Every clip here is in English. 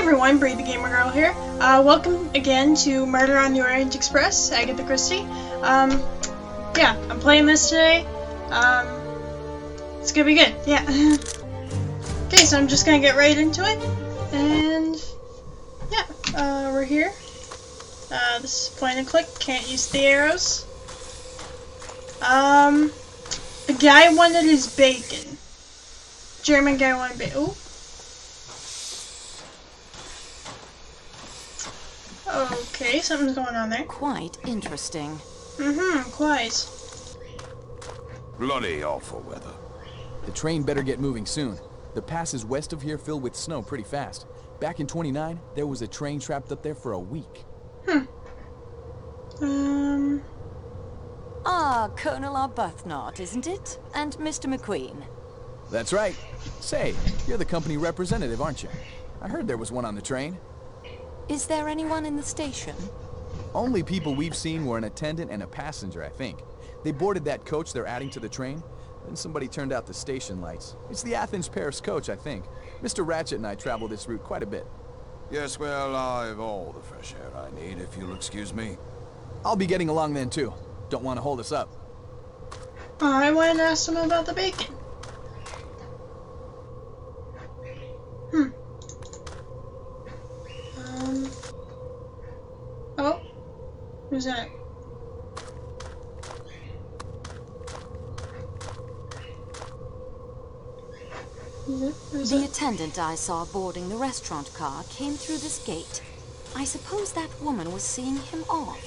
everyone, Bree the Gamer Girl here. Welcome again to Murder on the Orient Express, Agatha Christie. Yeah, I'm playing this today. It's gonna be good, yeah. Okay, so I'm just gonna get right into it. And, yeah, we're here. This is point and click, can't use the arrows. The guy wanted his bacon. German guy wanted bacon. Ooh. Okay, something's going on there. Quite interesting. Quite. Bloody awful weather. The train better get moving soon. The passes west of here fill with snow pretty fast. Back in '29, there was a train trapped up there for a week. Colonel Arbuthnot, isn't it? And Mr. McQueen. That's right. Say, you're the company representative, aren't you? I heard there was one on the train. Is there anyone in the station? Only people we've seen were an attendant and a passenger, I think. They boarded that coach they're adding to the train. Then somebody turned out the station lights. It's the Athens-Paris coach, I think. Mr. Ratchett and I travel this route quite a bit. Yes, well, I've all the fresh air I need, if you'll excuse me. I'll be getting along then, too. Don't want to hold us up. I wanted to ask him about the bacon. Oh. Who's that? The attendant I saw boarding the restaurant car came through this gate. I suppose that woman was seeing him off.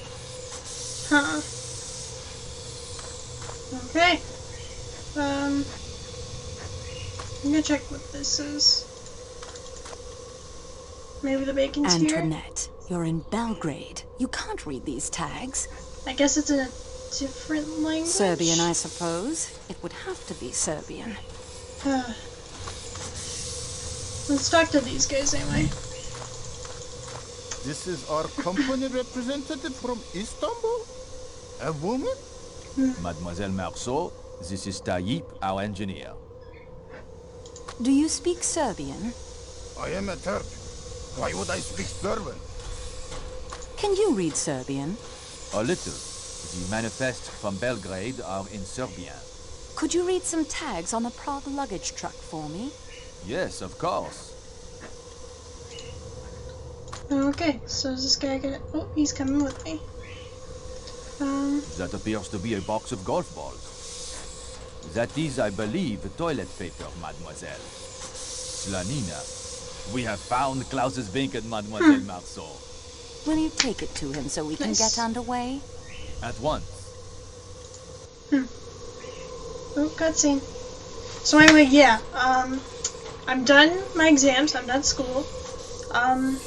Huh. Okay. I'm gonna check what this is. Maybe the bacon's here? Antoinette, you're in Belgrade. You can't read these tags. I guess it's in a different language? Serbian, I suppose. It would have to be Serbian. Let's talk to these guys anyway. This is our company representative from Istanbul? A woman? Mademoiselle Marceau, this is Tayyip, our engineer. Do you speak Serbian? I am a Turk. Why would I speak Serbian? Can you read Serbian? A little. The manifests from Belgrade are in Serbian. Could you read some tags on the Prague luggage truck for me? Yes, of course. Okay, so is this guy gonna... Oh, he's coming with me. That appears to be a box of golf balls. That is, I believe, toilet paper, mademoiselle. Slanina, we have found Klaus's bacon, mademoiselle Marceau. Will you take it to him so we can get underway? At once. Oh, cutscene. So anyway, yeah, I'm done my exams, I'm done school. I'm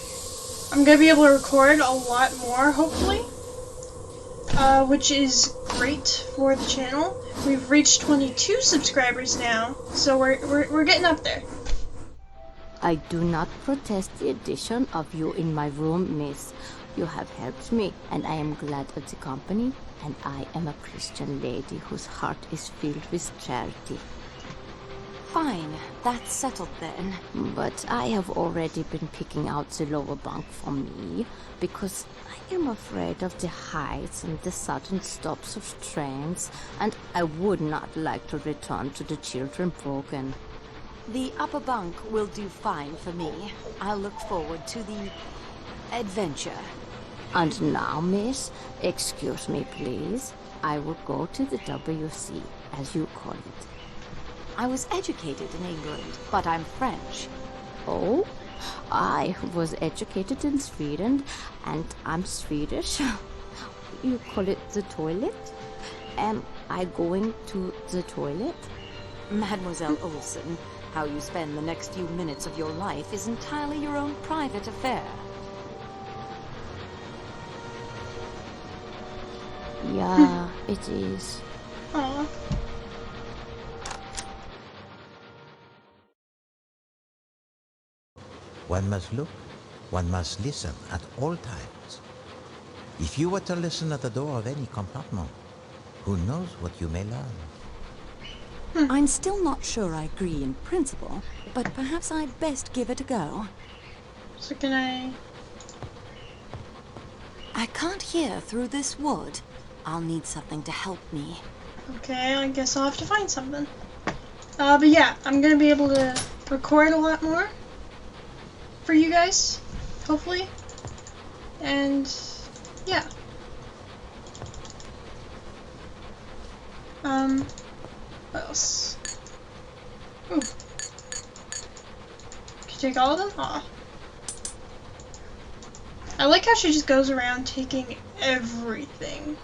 gonna be able to record a lot more, hopefully. Which is great for the channel. We've reached 22 subscribers now, so we're getting up there. I do not protest the addition of you in my room, miss. You have helped me, and I am glad of the company, and I am a Christian lady whose heart is filled with charity. Fine, that's settled then. But I have already been picking out the lower bunk for me, because I am afraid of the heights and the sudden stops of trains, and I would not like to return to the children broken. The upper bunk will do fine for me. I'll look forward to the adventure. And now, miss, excuse me, please. I will go to the WC, as you call it. I was educated in England, but I'm French. Oh? I was educated in Sweden, and I'm Swedish. You call it the toilet? Am I going to the toilet? Mademoiselle Olsen, how you spend the next few minutes of your life is entirely your own private affair. Yeah, it is. Aww. One must look, one must listen at all times. If you were to listen at the door of any compartment, who knows what you may learn? I'm still not sure I agree in principle, but perhaps I'd best give it a go. So can I... I can't hear through this wood. I'll need something to help me. Okay, I guess I'll have to find something. But yeah, I'm gonna be able to record a lot more for you guys, hopefully. And yeah. What else? Ooh. Can you take all of them? Aw. I like how she just goes around taking everything.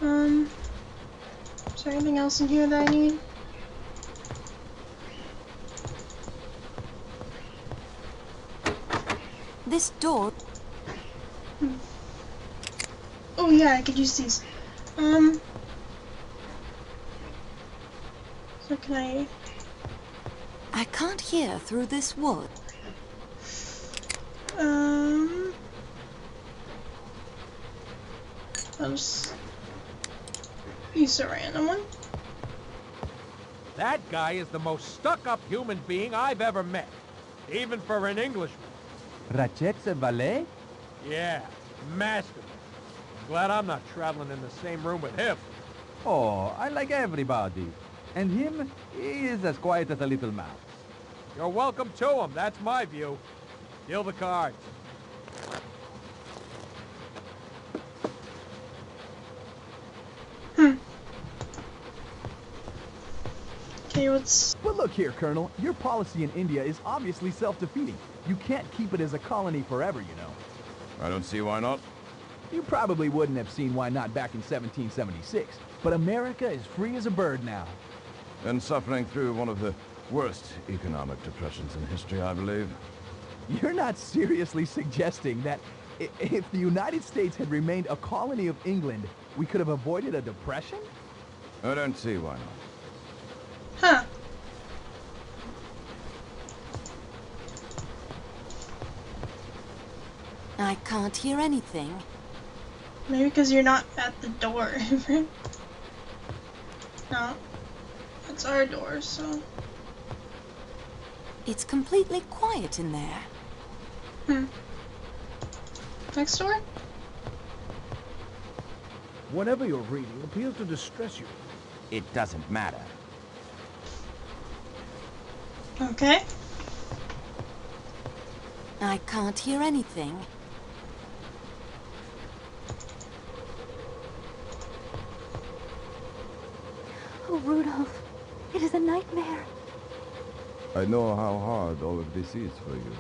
Is there anything else in here that I need? This door... Oh yeah, I could use these. So can I can't hear through this wood. I'll just use a random one. That guy is the most stuck-up human being I've ever met, even for an Englishman. Ratchett's a valet? Yeah, masterful. Glad I'm not traveling in the same room with him. Oh, I like everybody. And him, he is as quiet as a little mouse. You're welcome to him, that's my view. Deal the cards. Okay, what's... But look here, Colonel. Your policy in India is obviously self-defeating. You can't keep it as a colony forever, you know. I don't see why not. You probably wouldn't have seen why not back in 1776. But America is free as a bird now. And suffering through one of the worst economic depressions in history, I believe. You're not seriously suggesting that if the United States had remained a colony of England, we could have avoided a depression? I don't see why not. Huh. I can't hear anything. Maybe because you're not at the door. No. It's our door, so... It's completely quiet in there. Next door? Whatever you're reading appears to distress you. It doesn't matter. Okay. I can't hear anything. Oh, Rudolph, it is a nightmare. I know how hard all of this is for you.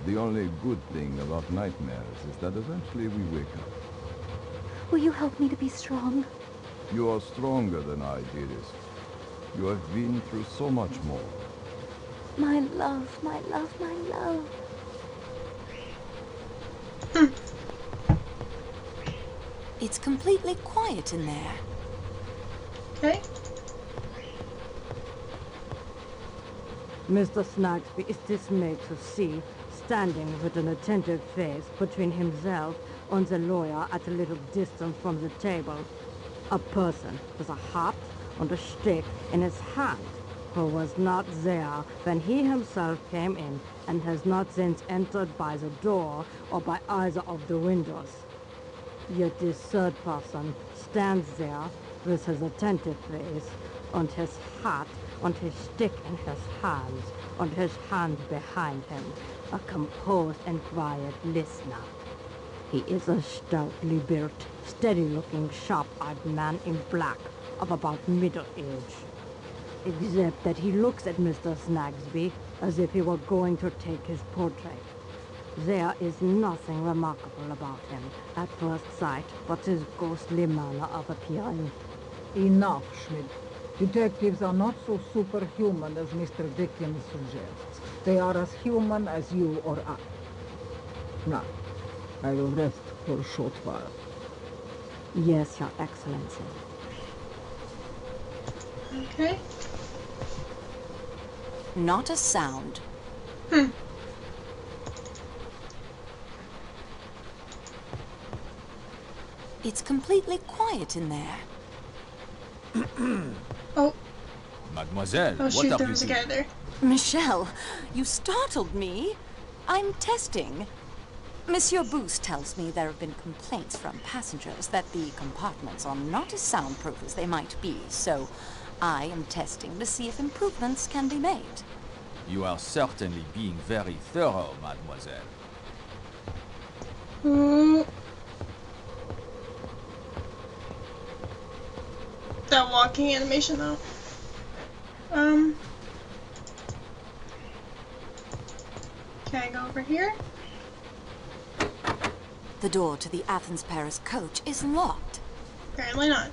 The only good thing about nightmares is that eventually we wake up. Will you help me to be strong? You are stronger than I, dearest. You have been through so much more. My love, my love, my love. It's completely quiet in there. Okay. Mr. Snagsby is dismayed to see, standing with an attentive face between himself and the lawyer at a little distance from the table, a person with a hat and a stick in his hand, who was not there when he himself came in and has not since entered by the door or by either of the windows. Yet this third person stands there with his attentive face and his hat and his stick in his hands and his hand behind him, a composed and quiet listener. He is a stoutly built, steady-looking, sharp-eyed man in black of about middle age, except that he looks at Mr. Snagsby as if he were going to take his portrait. There is nothing remarkable about him at first sight but his ghostly manner of appearing. Enough, Schmidt. Detectives are not so superhuman as Mr. Dickens suggests. They are as human as you or I. Now, I will rest for a short while. Yes, Your Excellency. Okay. Not a sound. It's completely quiet in there. Oh. Mademoiselle, Oh what shoot, are there you was a doing? guy there. Michelle, you startled me. I'm testing. Monsieur Boost tells me there have been complaints from passengers that the compartments are not as soundproof as they might be, so I am testing to see if improvements can be made. You are certainly being very thorough, mademoiselle. That walking animation though. Can I go over here? The door to the Athens-Paris coach is locked. Apparently not.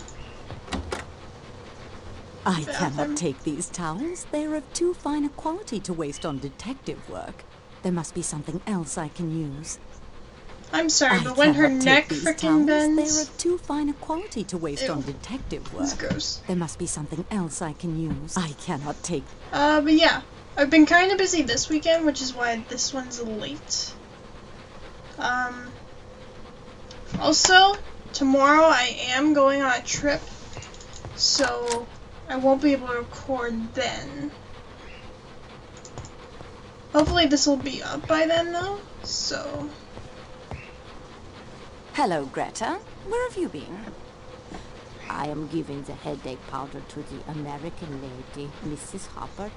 I cannot take these towels. They're of too fine a quality to waste on detective work. There must be something else I can use. I'm sorry, but when her neck freaking bends... They're of too fine a quality to waste on detective work. That's gross. There must be something else I can use. I cannot take... But yeah. I've been kind of busy this weekend, which is why this one's late. Also, tomorrow I am going on a trip, so I won't be able to record then. Hopefully this will be up by then though, so... Hello, Greta. Where have you been? I am giving the headache powder to the American lady, Mrs. Hubbard.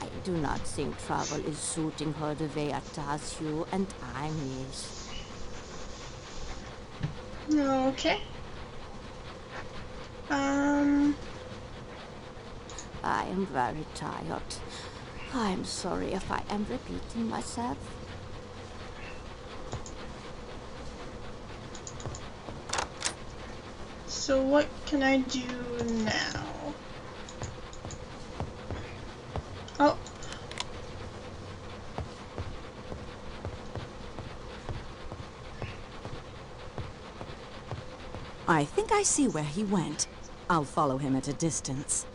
I do not think travel is suiting her the way it does you, and I miss. Okay. I am very tired. I am sorry if I am repeating myself. So what can I do now? Oh. I think I see where he went. I'll follow him at a distance.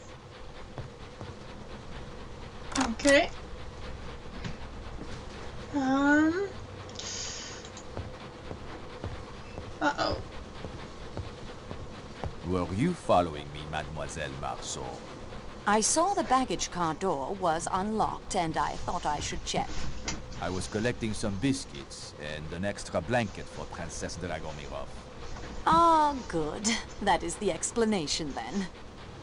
Okay. Uh-oh. Were you following me, Mademoiselle Marceau? I saw the baggage car door was unlocked, and I thought I should check. I was collecting some biscuits and an extra blanket for Princess Dragomirov. Ah, good. That is the explanation, then.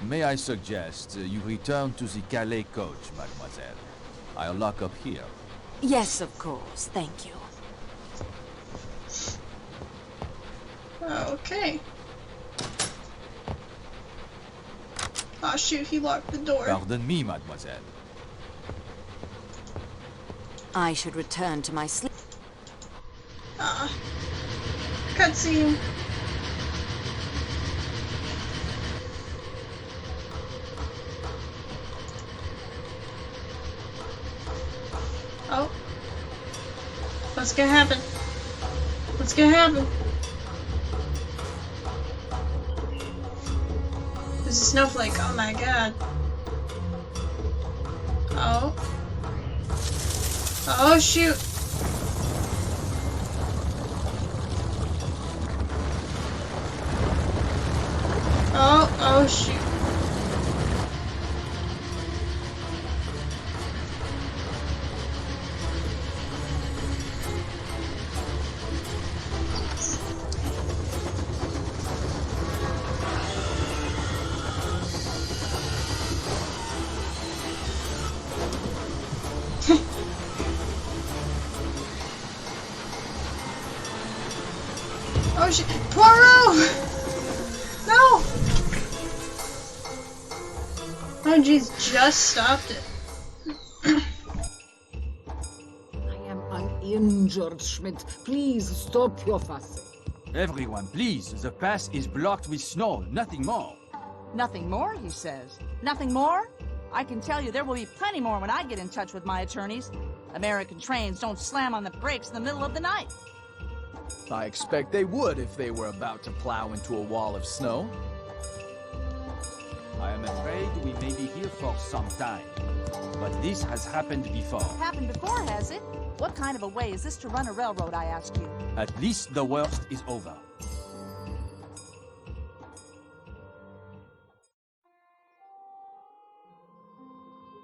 May I suggest you return to the Calais coach, mademoiselle? I'll lock up here. Yes, of course. Thank you. Okay. Oh shoot, he locked the door. Pardon me, mademoiselle. I should return to my sleep. Cutscene. Oh. What's gonna happen? What's gonna happen? There's a snowflake. Oh my god. Oh. Oh shoot. Oh shoot. Oh shit! Poirot! No! Oh jeez, just stopped it. I am uninjured, Schmidt. Please stop your fussing. Everyone, please. The pass is blocked with snow. Nothing more. Nothing more, he says. Nothing more? I can tell you there will be plenty more when I get in touch with my attorneys. American trains don't slam on the brakes in the middle of the night. I expect they would if they were about to plow into a wall of snow. I am afraid we may be here for some time. But this has happened before. Happened before, has it? What kind of a way is this to run a railroad, I ask you? At least the worst is over.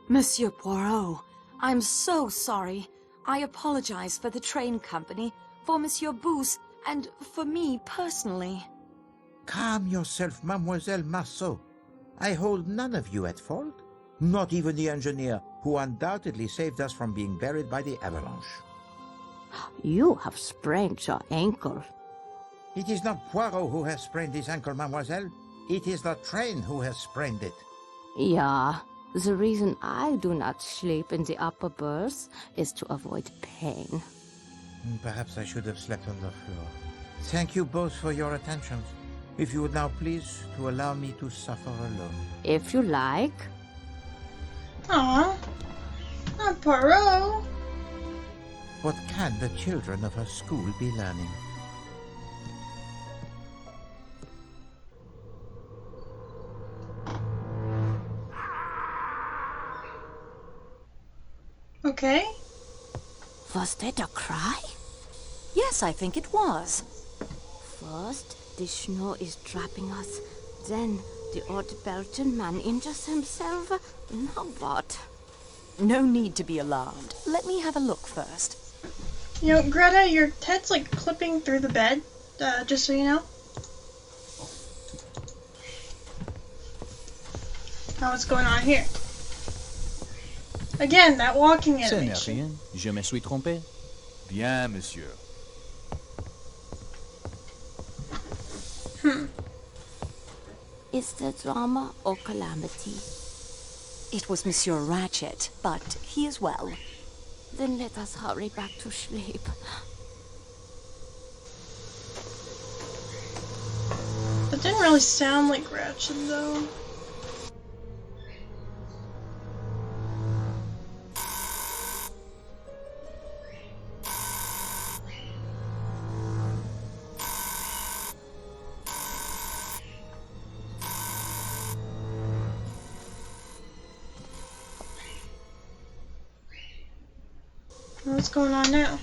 Monsieur Poirot, I'm so sorry. I apologize for the train company, for Monsieur Booth, and for me personally. Calm yourself, Mademoiselle Marceau. I hold none of you at fault. Not even the engineer, who undoubtedly saved us from being buried by the avalanche. You have sprained your ankle. It is not Poirot who has sprained his ankle, mademoiselle. It is the train who has sprained it. Yeah, the reason I do not sleep in the upper berths is to avoid pain. Perhaps I should have slept on the floor. Thank you both for your attentions. If you would now please to allow me to suffer alone. If you like. Aww. Not Poirot. What can the children of her school be learning? Okay. Was that a cry? Yes, I think it was. First, the snow is trapping us. Then, the old Belgian man injures himself. Now what? No need to be alarmed. Let me have a look first. You know, Greta, your head's like clipping through the bed, just so you know. Now what's going on here? Again, that walking Ce n'est animation. rien. Je me suis trompé. Bien, monsieur. Is that drama or calamity? It was Monsieur Ratchett, but he is well. Then let us hurry back to sleep. That didn't really sound like Ratchet, though. What's going on now?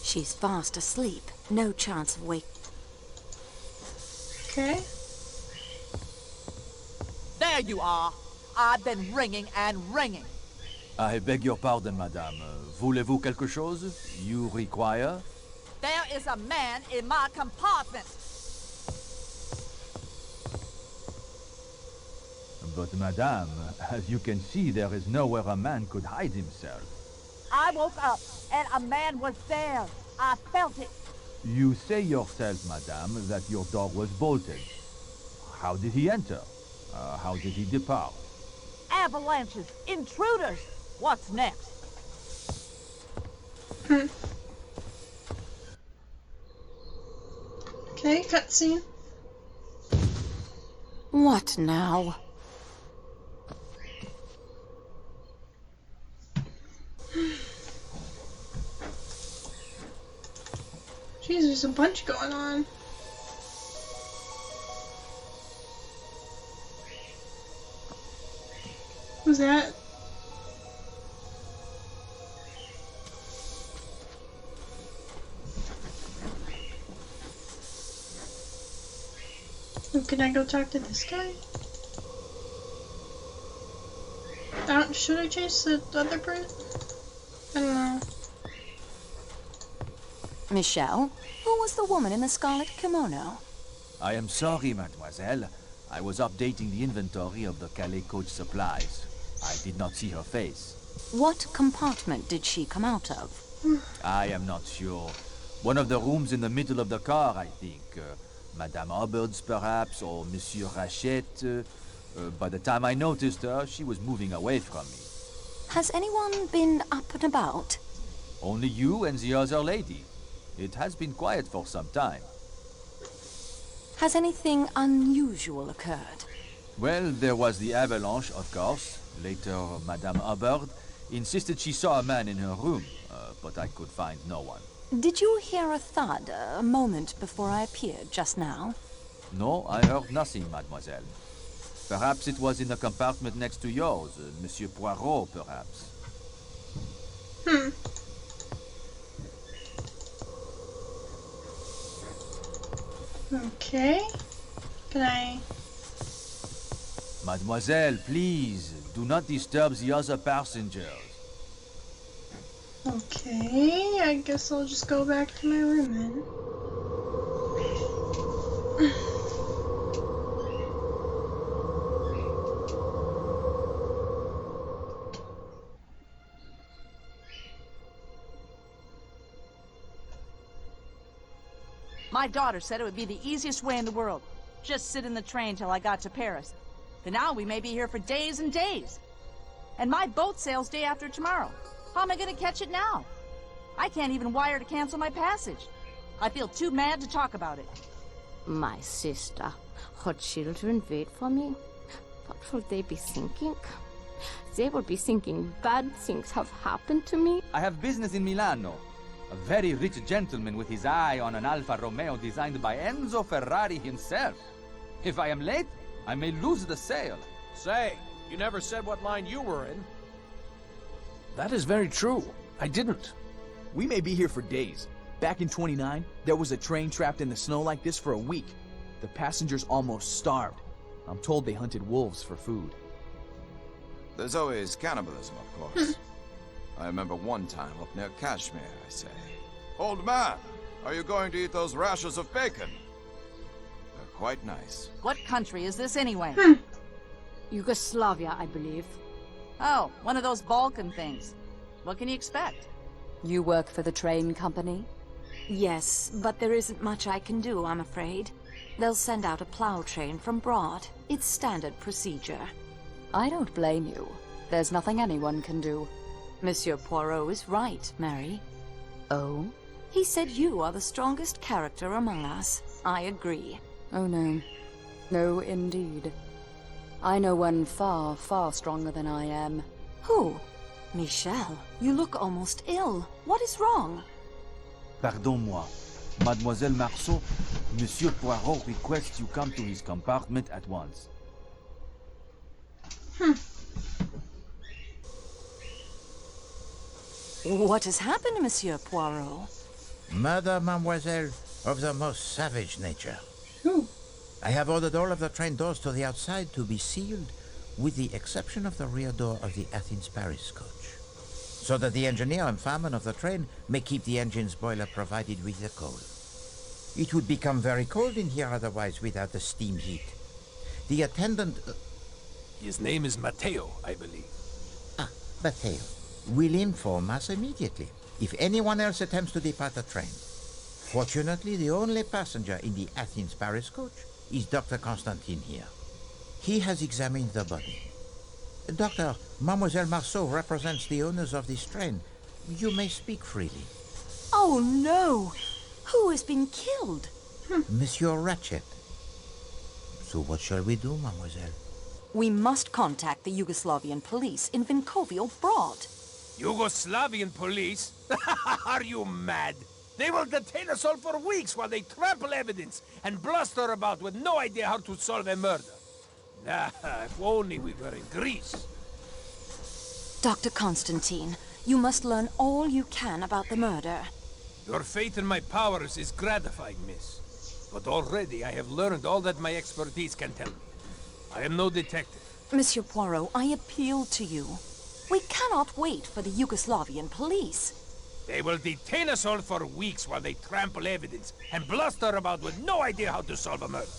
She's fast asleep. No chance of wake. Okay. There you are. I've been ringing and ringing. I beg your pardon, madame. Voulez-vous quelque chose? You require? There is a man in my compartment. But madame, as you can see, there is nowhere a man could hide himself. I woke up and a man was there. I felt it. You say yourself, madame, that your door was bolted. How did he enter? How did he depart? Avalanches, intruders. What's next? Okay, cutscene. What now? Jeez, there's a bunch going on. Who's that? Oh, can I go talk to this guy? Should I chase the other person? I don't know. Michelle, who was the woman in the scarlet kimono? I am sorry, mademoiselle. I was updating the inventory of the Calais coach supplies. I did not see her face. What compartment did she come out of? I am not sure. One of the rooms in the middle of the car, I think. Madame Hubbard's, perhaps, or Monsieur Ratchett. By the time I noticed her, she was moving away from me. Has anyone been up and about? Only you and the other lady. It has been quiet for some time. Has anything unusual occurred? Well, there was the avalanche, of course. Later, Madame Hubbard insisted she saw a man in her room, but I could find no one. Did you hear a thud a moment before I appeared just now? No, I heard nothing, mademoiselle. Perhaps it was in the compartment next to yours. Monsieur Poirot, perhaps. Okay. Can I... Mademoiselle, please, do not disturb the other passengers. Okay, I guess I'll just go back to my room then. My daughter said it would be the easiest way in the world. Just sit in the train till I got to Paris. But now we may be here for days and days. And my boat sails day after tomorrow. How am I going to catch it now? I can't even wire to cancel my passage. I feel too mad to talk about it. My sister, her children wait for me. What will they be thinking? They will be thinking bad things have happened to me. I have business in Milano. A very rich gentleman with his eye on an Alfa Romeo designed by Enzo Ferrari himself. If I am late, I may lose the sale. Say, you never said what line you were in. That is very true. I didn't. We may be here for days. Back in 29, there was a train trapped in the snow like this for a week. The passengers almost starved. I'm told they hunted wolves for food. There's always cannibalism, of course. I remember one time up near Kashmir, I say. Old man, are you going to eat those rashers of bacon? They're quite nice. What country is this anyway? Yugoslavia, I believe. Oh, one of those Balkan things. What can you expect? You work for the train company? Yes, but there isn't much I can do, I'm afraid. They'll send out a plow train from Broad. It's standard procedure. I don't blame you. There's nothing anyone can do. Monsieur Poirot is right, Mary. Oh? He said you are the strongest character among us. I agree. Oh no. No, indeed. I know one far, far stronger than I am. Who? Michel, you look almost ill. What is wrong? Pardon-moi. Mademoiselle Marceau, Monsieur Poirot requests you come to his compartment at once. What has happened, Monsieur Poirot? Murder, mademoiselle, of the most savage nature. Ooh. I have ordered all of the train doors to the outside to be sealed, with the exception of the rear door of the Athens-Paris coach, so that the engineer and fireman of the train may keep the engine's boiler provided with the coal. It would become very cold in here otherwise without the steam heat. The attendant... His name is Matteo, I believe. Matteo will inform us immediately if anyone else attempts to depart the train. Fortunately, the only passenger in the Athens-Paris coach is Dr. Constantine here. He has examined the body. Doctor, Mademoiselle Marceau represents the owners of this train. You may speak freely. Oh no! Who has been killed? Monsieur Ratchett. So what shall we do, mademoiselle? We must contact the Yugoslavian police in Vinkovio Broad. Yugoslavian police? Are you mad? They will detain us all for weeks while they trample evidence and bluster about with no idea how to solve a murder. If only we were in Greece. Dr. Constantine, you must learn all you can about the murder. Your faith in my powers is gratifying, miss. But already I have learned all that my expertise can tell me. I am no detective. Monsieur Poirot, I appeal to you. We cannot wait for the Yugoslavian police. They will detain us all for weeks while they trample evidence and bluster about with no idea how to solve a murder.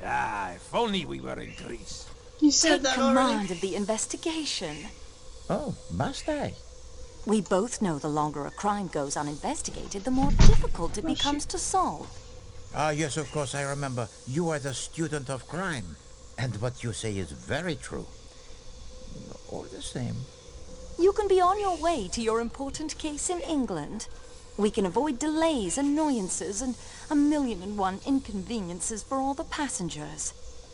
If only we were in Greece. You said Take that command already. of the investigation. Oh, must I? We both know the longer a crime goes uninvestigated, the more difficult it becomes to solve. Ah, yes, of course, I remember. You are the student of crime. And what you say is very true. All the same. You can be on your way to your important case in England. We can avoid delays, annoyances, and 1,000,001 inconveniences for all the passengers.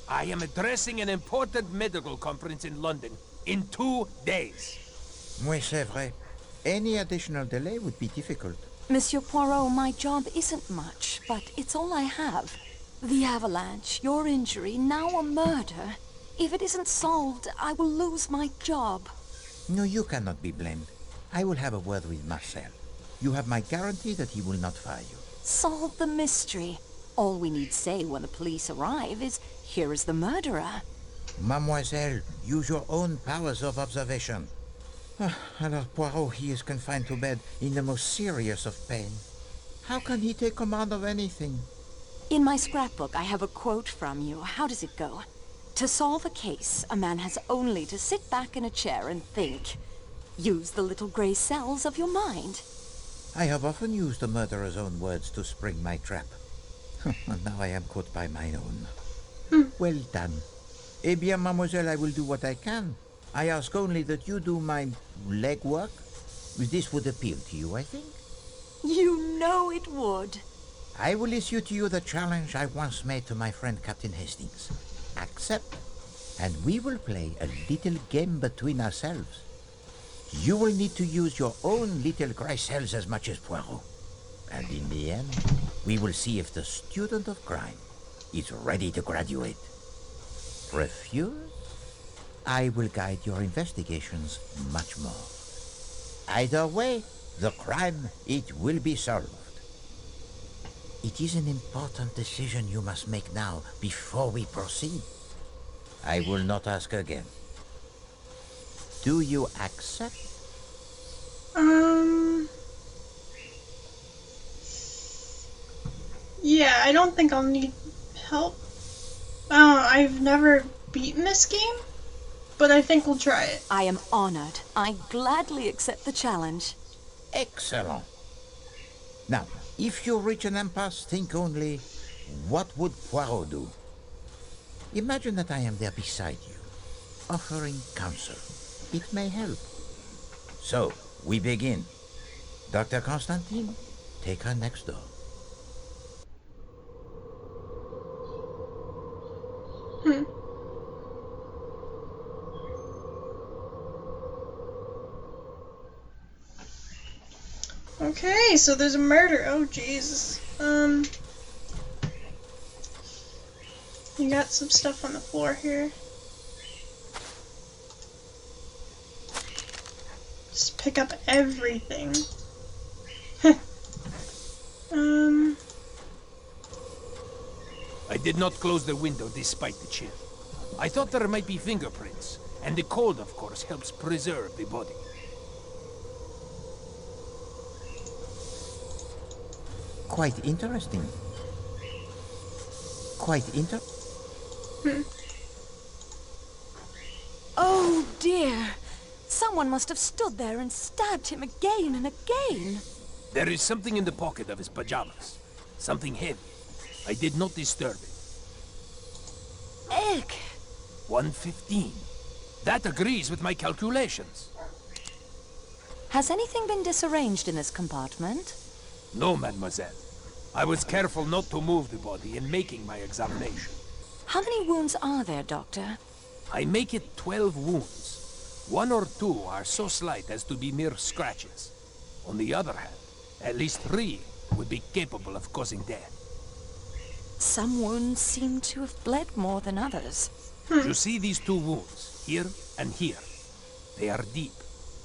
I am addressing an important medical conference in London in 2 days. Oui, c'est vrai. Any additional delay would be difficult. Monsieur Poirot, my job isn't much, but it's all I have. The avalanche, your injury, now a murder. If it isn't solved, I will lose my job. No, you cannot be blamed. I will have a word with Marcel. You have my guarantee that he will not fire you. Solve the mystery. All we need say when the police arrive is, here is the murderer. Mademoiselle, use your own powers of observation. Alors Poirot, he is confined to bed in the most serious of pain. How can he take command of anything? In my scrapbook, I have a quote from you. How does it go? To solve a case, a man has only to sit back in a chair and think. Use the little gray cells of your mind. I have often used the murderer's own words to spring my trap. And now I am caught by my own. Well done. Eh bien, mademoiselle, I will do what I can. I ask only that you do my legwork. This would appeal to you, I think. You know it would. I will issue to you the challenge I once made to my friend Captain Hastings. Accept, and we will play a little game between ourselves. You will need to use your own little gray cells as much as Poirot. And in the end, we will see if the student of crime is ready to graduate. Refuse? I will guide your investigations much more. Either way, the crime, it will be solved. It is an important decision you must make now, before we proceed. I will not ask again. Do you accept? Yeah, I don't think I'll need help. I've never beaten this game, but I think we'll try it. I am honored. I gladly accept the challenge. Excellent. Now, if you reach an impasse, think only, what would Poirot do? Imagine that I am there beside you, offering counsel. It may help. So, we begin. Dr. Constantine, take her next door. Okay, so there's a murder. Oh, Jesus. You got some stuff on the floor here. Just pick up everything. I did not close the window despite the chill. I thought there might be fingerprints, and the cold, of course, helps preserve the body. Quite interesting. Oh dear. Someone must have stood there and stabbed him again and again. There is something in the pocket of his pajamas. Something heavy. I did not disturb it. Egg. 115. That agrees with my calculations. Has anything been disarranged in this compartment? No, mademoiselle. I was careful not to move the body in making my examination. How many wounds are there, Doctor? I make it 12 wounds. 1 or 2 are so slight as to be mere scratches. On the other hand, at least 3 would be capable of causing death. Some wounds seem to have bled more than others. You see these 2 wounds, here and here. They are deep.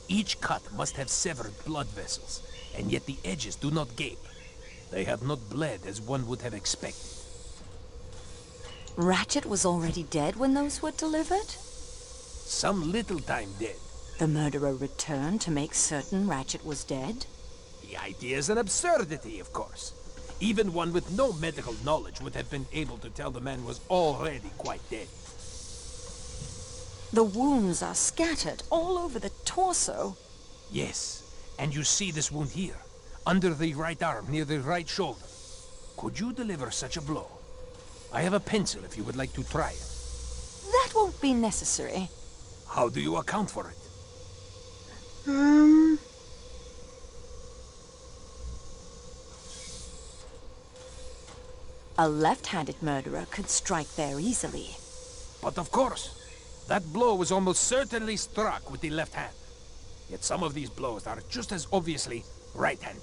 Each cut must have severed blood vessels, and yet the edges do not gape. They have not bled as one would have expected. Ratchett was already dead when those were delivered? Some little time dead. The murderer returned to make certain Ratchett was dead? The idea is an absurdity, of course. Even one with no medical knowledge would have been able to tell the man was already quite dead. The wounds are scattered all over the torso. Yes, and you see this wound here, under the right arm, near the right shoulder. Could you deliver such a blow? I have a pencil if you would like to try it. That won't be necessary. How do you account for it? A left-handed murderer could strike there easily. But of course, that blow was almost certainly struck with the left hand. Yet some of these blows are just as obviously right-handed.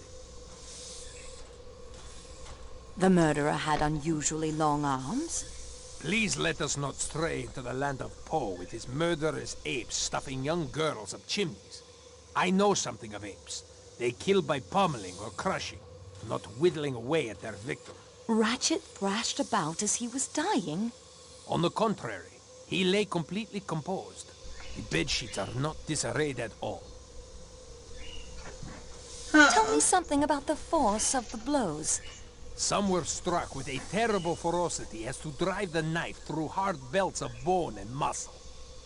The murderer had unusually long arms? Please let us not stray into the land of Poe with his murderous apes stuffing young girls up chimneys. I know something of apes. They kill by pummeling or crushing, not whittling away at their victim. Ratchett thrashed about as he was dying? On the contrary, he lay completely composed. The bedsheets are not disarrayed at all. Tell me something about the force of the blows. Some were struck with a terrible ferocity as to drive the knife through hard belts of bone and muscle.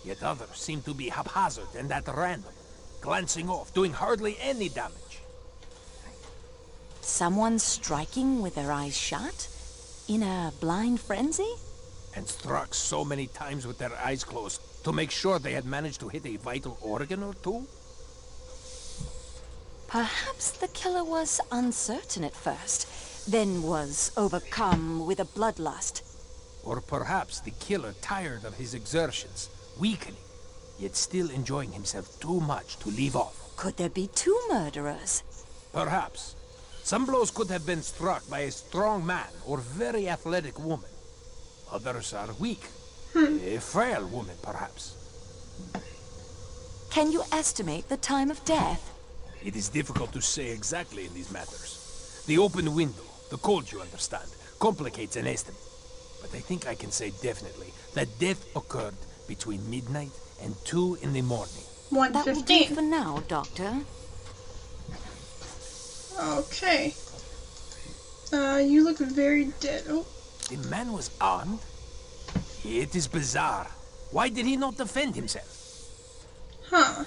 Yet others seemed to be haphazard and at random, glancing off, doing hardly any damage. Someone striking with their eyes shut? In a blind frenzy? And struck so many times with their eyes closed to make sure they had managed to hit a vital organ or two? Perhaps the killer was uncertain at first, then was overcome with a bloodlust. Or perhaps the killer tired of his exertions, weakening, yet still enjoying himself too much to leave off. Could there be two murderers? Perhaps. Some blows could have been struck by a strong man or very athletic woman. Others are weak. A frail woman, perhaps. Can you estimate the time of death? It is difficult to say exactly in these matters. The open window, the cold, you understand, complicates an estimate. But I think I can say definitely that death occurred between midnight and 2 in the morning. 1:15. That will do for now, Doctor. Okay. You look very dead. Oh. The man was armed? It is bizarre. Why did he not defend himself? Huh.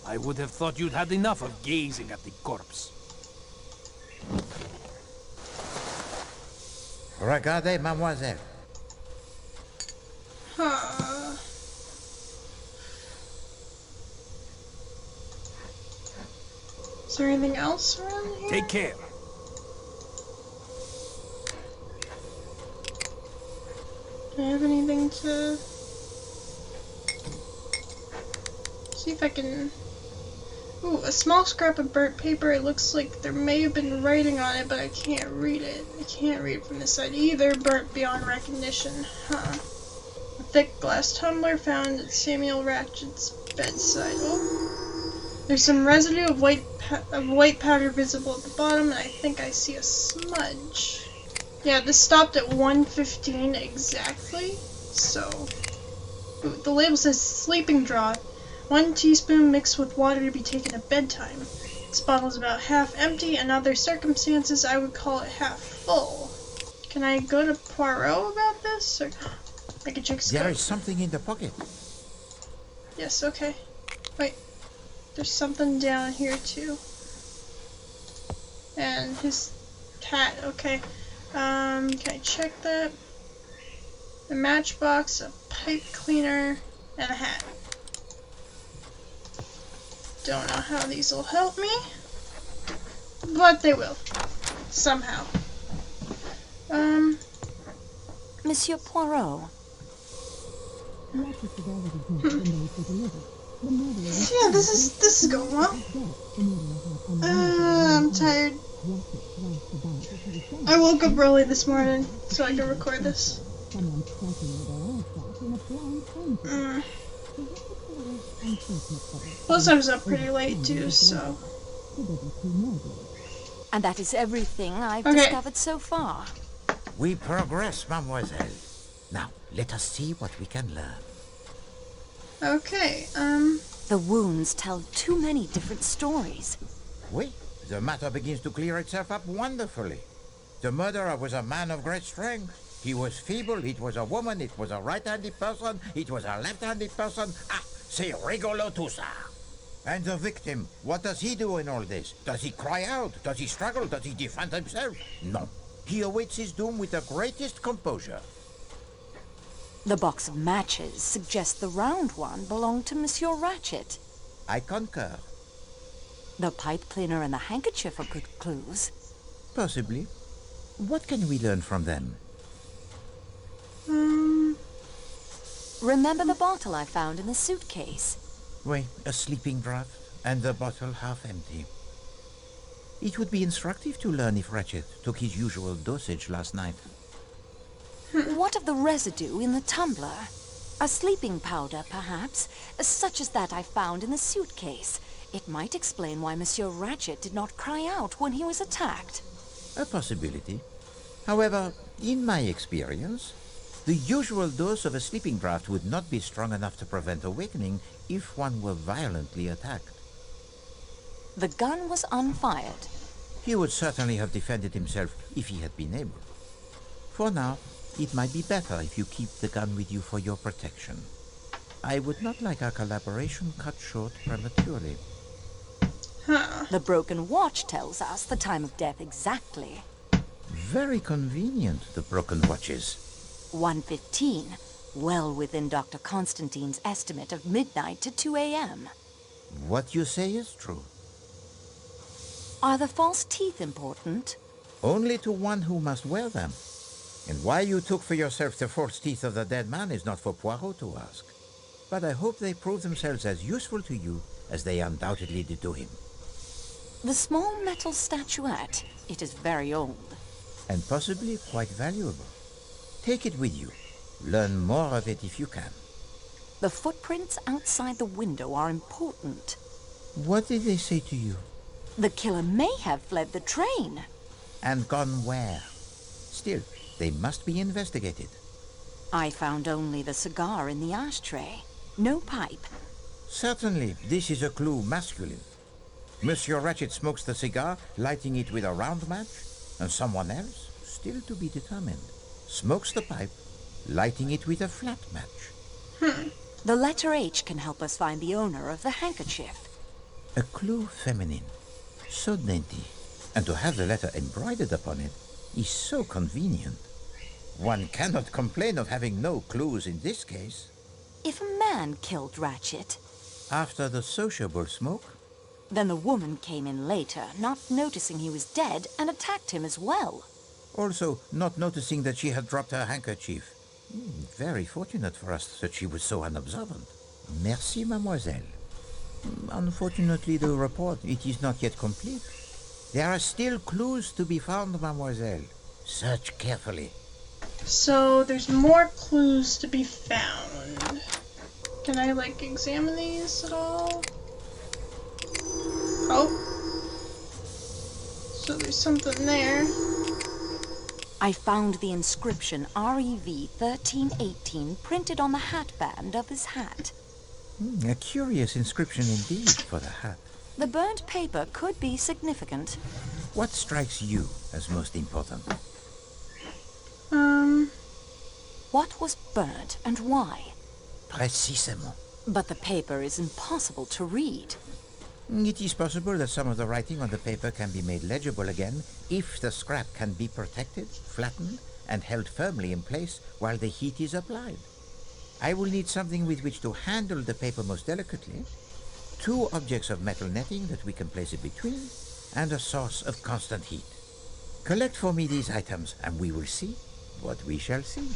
I would have thought you'd had enough of gazing at the corpse. Regardez, mademoiselle. Huh. Is there anything else around here? Take care. Do I have anything to... see if I can... Ooh, a small scrap of burnt paper. It looks like there may have been writing on it, but I can't read it. I can't read it from this side either. Burnt beyond recognition. Huh. A thick glass tumbler found at Samuel Ratchett's bedside. Oh. There's some residue of white powder visible at the bottom, and I think I see a smudge. Yeah, this stopped at 1:15 exactly. So, ooh, the label says sleeping draught. 1 teaspoon mixed with water to be taken at bedtime. This bottle is about half empty. In other circumstances, I would call it half full. Can I go to Poirot about this? Or I can check. There is something in the pocket. Yes, okay. Wait. There's something down here too. And his hat, okay. Can I check that? A matchbox, a pipe cleaner, and a hat. Don't know how these will help me, but they will. Somehow. Monsieur Poirot. Yeah, this is going well. I'm tired. I woke up early this morning so I can record this. Plus I was up pretty late too, so... And that is everything I've discovered so far. We progress, mademoiselle. Now, let us see what we can learn. Okay, The wounds tell too many different stories. Oui, the matter begins to clear itself up wonderfully. The murderer was a man of great strength. He was feeble, it was a woman, it was a right-handed person, it was a left-handed person. Ah, c'est rigolo tout ça. And the victim, what does he do in all this? Does he cry out? Does he struggle? Does he defend himself? No. He awaits his doom with the greatest composure. The box of matches suggests the round one belonged to Monsieur Ratchett. I concur. The pipe cleaner and the handkerchief are good clues. Possibly. What can we learn from them? Remember the bottle I found in the suitcase? Oui, a sleeping draught, and the bottle half empty. It would be instructive to learn if Ratchett took his usual dosage last night. What of the residue in the tumbler? A sleeping powder, perhaps, such as that I found in the suitcase. It might explain why Monsieur Ratchett did not cry out when he was attacked. A possibility. However, in my experience, The usual dose of a sleeping draught would not be strong enough to prevent awakening if one were violently attacked. The gun was unfired. He would certainly have defended himself if he had been able. For now, it might be better if you keep the gun with you for your protection. I would not like our collaboration cut short prematurely. The broken watch tells us the time of death exactly. Very convenient, the broken watches. 1:15, well within Dr. Constantine's estimate of midnight to 2 a.m. What you say is true. Are the false teeth important? Only to one who must wear them. And why you took for yourself the false teeth of the dead man is not for Poirot to ask. But I hope they prove themselves as useful to you as they undoubtedly did to him. The small metal statuette. It is very old. And possibly quite valuable. Take it with you. Learn more of it if you can. The footprints outside the window are important. What did they say to you? The killer may have fled the train. And gone where? Still, they must be investigated. I found only the cigar in the ashtray. No pipe. Certainly, this is a clue masculine. Monsieur Ratchett smokes the cigar, lighting it with a round match, and someone else, still to be determined, smokes the pipe, lighting it with a flat match. The letter H can help us find the owner of the handkerchief. A clue feminine. So dainty. And to have the letter embroidered upon it is so convenient. One cannot complain of having no clues in this case. If a man killed Ratchett... After the sociable smoke? Then the woman came in later, not noticing he was dead, and attacked him as well. Also, not noticing that she had dropped her handkerchief. Very fortunate for us that she was so unobservant. Merci, mademoiselle. Unfortunately, the report, it is not yet complete. There are still clues to be found, mademoiselle. Search carefully. So, there's more clues to be found. Can I, examine these at all? Oh. So there's something there. I found the inscription REV 1318 printed on the hatband of his hat. A curious inscription indeed for the hat. The burnt paper could be significant. What strikes you as most important? What was burnt and why? Précisément. But the paper is impossible to read. It is possible that some of the writing on the paper can be made legible again if the scrap can be protected, flattened, and held firmly in place while the heat is applied. I will need something with which to handle the paper most delicately, 2 objects of metal netting that we can place it between, and a source of constant heat. Collect for me these items, and we will see what we shall see.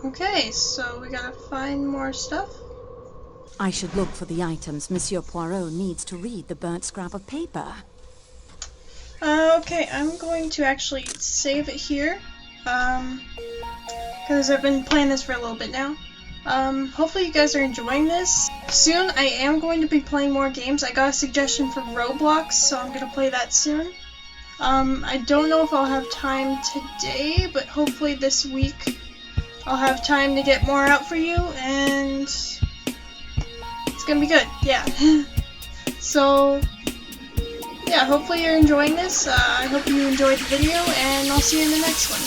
Okay, so we gotta find more stuff. I should look for the items Monsieur Poirot needs to read the burnt scrap of paper. Okay, I'm going to actually save it here, because I've been playing this for a little bit now. Hopefully you guys are enjoying this. Soon I am going to be playing more games. I got a suggestion for Roblox, so I'm gonna play that soon. I don't know if I'll have time today, but hopefully this week I'll have time to get more out for you, and it's gonna be good, yeah. So, yeah, hopefully you're enjoying this. I hope you enjoyed the video, and I'll see you in the next one.